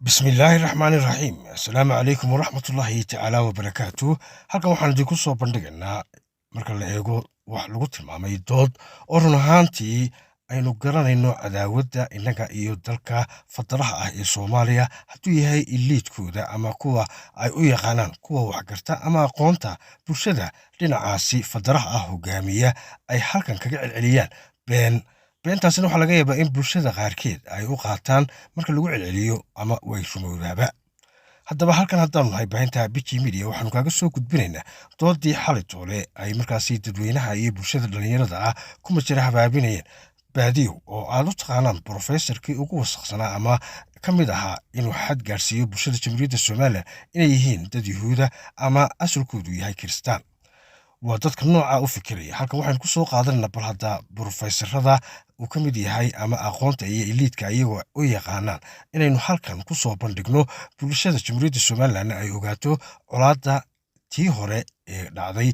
بسم الله الرحمن الرحيم السلام عليكم ورحمة الله تعالى وبركاته halkan waxaan idinku soo bandhigaynaa marka la eego wax lagu tilmaamay dood oo run ahaantii aynu garanayno cadaawadda innaga iyo dalka fadaraha ah ee Soomaaliya hadduu yahay iliidkooda ama kuwa ay u yaqaanaan kuwa waxgarta ama aqoonta bulshada dhinacaasi fadaraha ah hogaamiya ay halkan kaga celceliyaan beentaasina waxaa laga yaabaa in bulshada qaarkeed ay u qaataan marka lagu celceliyo ama way rumowdaaba haddaba halkan haddaanu nahay baahinta BG Media waxaanu kaaga soo gudbinaynaa doodii xalay toole ay markaasi dadweynaha iyo bulshada dhalinyarada ah ku majira habaabinayeen baadiyo oo aad u taqaanaan professorkii ugu wasaqsanaa ama ka mid ahaa inuu xad gaarsiiyo bulshada jamhuuriyadda Soomaaliya inay yihiin dad Yuhuuda ama asalkoodu yahay Kiristaan waa dadka nooca u fikiraya halkan waxaan ku soo qaadanaa bal hadda professorada uu ka mid yahay ama aqoonta iyo iliidka iyagoo u yaqaanaan inaynu halkan ku soo bandhigno bulshada jamhuuriyadda Soomaaliland ay ogaato colaadda tii hore ee dhacday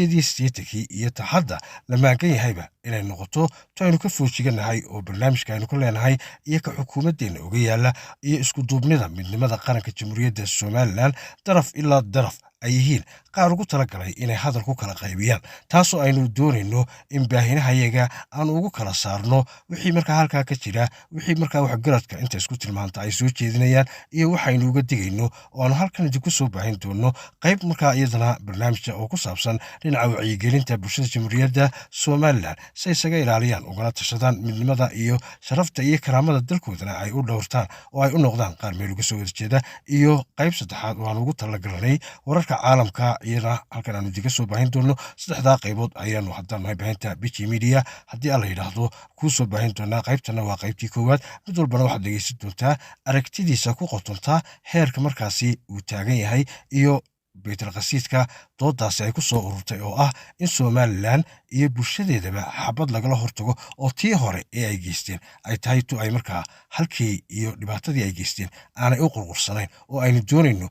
88 iyo hadda la maagan yahayba inay noqoto aynu ka foojiganahay oo barnaamijka aynu ku leenahay iyo ka xukuumadeena uga yaala iyo isku duubnida midnimada qaranka jamhuuriyadda Soomaaliland daraf ilaa daraf ay yihiin qaar ugu talagalay inay hadal ku kala qaybiyaan taasoo aynu doonayno in baahinahayaga aan ugu kala saarno wixii markaa halkaa ka jira wixii markaa waxgaradka inta isku tilmaanta ay soo jeedinayaan iyo waxaynu uga digayno oo aanu halkan idinku soo baahin doono qayb markaa iyadana barnaamijka oo ku saabsan dhinaca wacyigelinta bulshada jamhuuriyadda Soomaaliland si isaga ilaaliyaan ugana tashadaan midnimada iyo sharafta iyo karaamada dalkoodana ay u dhowrtaan oo ay u noqdaan qaar meel uga soo wada jeeda iyo qayb saddexaad oo aan ugu talagalnay wararka caalamka iyana halkan aanu idinka soo baahin doono saddexdaa qaybood ayaanu haddaan nahay baahinta BG Media haddii alla yidhaahdo kuu soo baahin doonaa qaybtana waa qaybtii koowaad mid walbana waxaad dhegeysan doontaa aragtidiisa ku qotontaa heerka markaasi uu taagan yahay iyo baytul qasiidka doodaasi ay ku soo ururtay oo ah in Soomaaliland iyo bulshadeedaba xabad lagala hortago oo tii hore ee ay geysteen ay tahay tu ay markaa halkii iyo dhibaatadii ay geysteen aanay u qurqursanayn oo aynu doonayno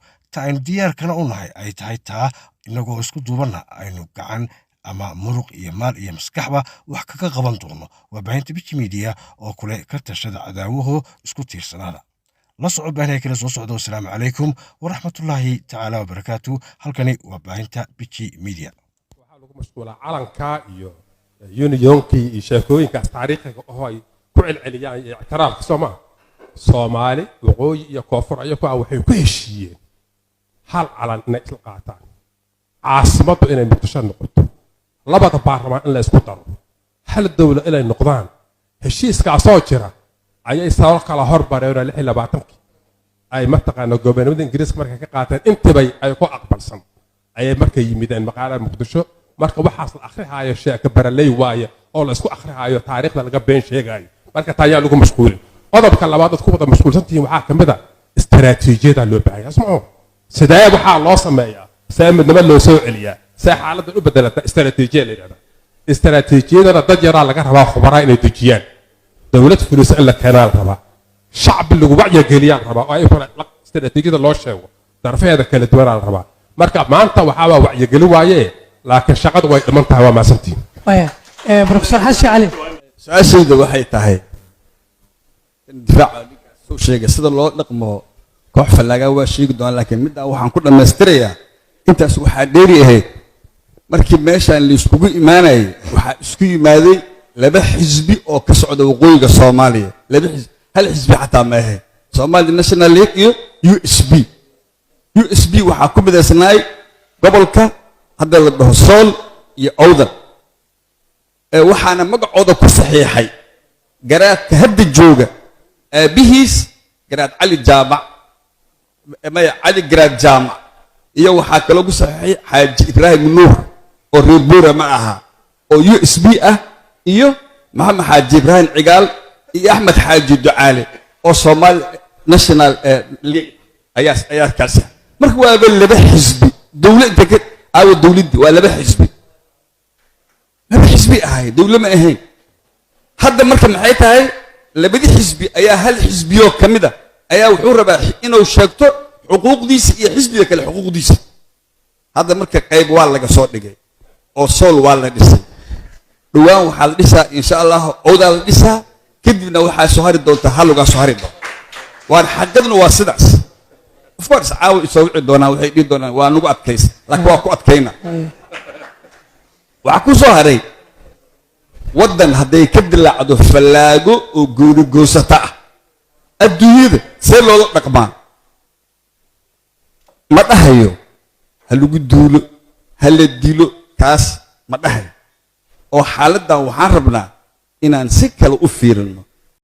aynu diyaarkana u nahay ay tahay taa inagoo isku duubanna aynu gacan ama muruq iyo maal iyo maskaxba wax kaga qaban doono waa baahinta BG Media oo kule ka tashada cadaawaho isku tiirsanaada la soco baahinaya kala soo socdo assalaamu calaykum waraxmatullaahi tacaala wabarakaatu halkani waa baahinta BG Media waxaa lagu mashquulaa calanka iyo unionkii iyo sheekooyinkaas taariikhiga oo ay ku celceliyaan iyo ictiraafka Soomaali waqooyi iyo koonfur ayagoo waxay ku heshiiyeen hal calan inay isla qaataan caasimadu inay muqdisho noqoto labada baarlamaan in la isku daro hal dawlad inay noqdaan heshiiskaasoo jira ayay sabab kala horbareen 26 ay mataqaana gobolnimada Ingiriiska markay ka qaateen intibay ay ku aqbalsan ayay markay yimideen magaalada Muqdisho marka waxaas la akhrihayo sheeka baralay waaye oo la isku akhrihayo taariikhda laga been sheegayo marka taayaa lagu mashquulin qodobka labaad dadku wada mashquulsantiin waxaa kamid ah istaraatiijiyada loo baahan yahay sidee waxaa loo sameeyaa saamidnimo loo soo celiyaa si xaaladda u bedelata istaraatiijiyada leeyahay istaraatiijiyada dad yaraa laga rabaa khubara inay dejiyaan dawlad fulis in la keenaa rabaa shacbi lagu wacyi geliyaan rabaa oo ay istaraatiijiyada loo sheego darafeeda kala duwan rabaa marka maanta waxaa wacyi geli waaye laakiin shaqadu way dhiman tahay waa maasantiin professor Xashi Cali su'aashayda waxay tahay difaaca soo sheegay sida loo dhaqmo koox falaaga waa sheegi doon laakiin mid waxaan ku dhameystirayaa intaas waxa dheeri ahayd markii meeshan la iskugu imaanay waxa isku yimaaday laba xisbi oo ka socda waqooyiga Soomaaliya laba xisbi hal xisbi xataa ma ahayn Somali National League iyo USB waxa ku midaysnaay gobolka hadda la dhaho Sool iyo Awdal waxaana magacooda ku saxiixay garaadka hadda jooga aabihiis garaad Cali Jaamac علي جراد جامع iyo waxa kale ugu saxiixay Xaaji Ibraahim Nuur oo reer Buura ma aha oo USB ah iyo Maxamed Xaaji Ibraahim Cigaal iyo Axmed Xaaji Ducaale oo Somali National League ayaa kaasa marka waa laba xisbi dawladda ka aw dawladda waa laba xisbi ahay dawlad ma ahayn hadda marka maxay tahay labadii xisbi ayaa hal xisbiyo kamida ayaa wuxuu rabaa inuu sheegto xuquuqdiisa iyo xisbiga kale xuquuqdiisa hadda marka qayb waa laga soo dhigay oo Sool waa la dhisay dhawaan waxa la dhisaa insha Allah Awdal la dhisaa kadibna waxa soo hari doonta hal uga soo hari doonta waan xaqadna waa sidaas of course caawa isoo wici doonaa waxay dhihi doonaan waa nagu adkaysa laakiin waa ku adkayna waxaa ku soo haray waddan hadday ka dilaacdo fallaago oo goonigoosata ah adduunyada see looga dhaqmaa ma dhahayo ha lagu duulo ha la dilo kaas ma dhahayo oo xaaladdan waxaan rabnaa inaan si kale u fiirino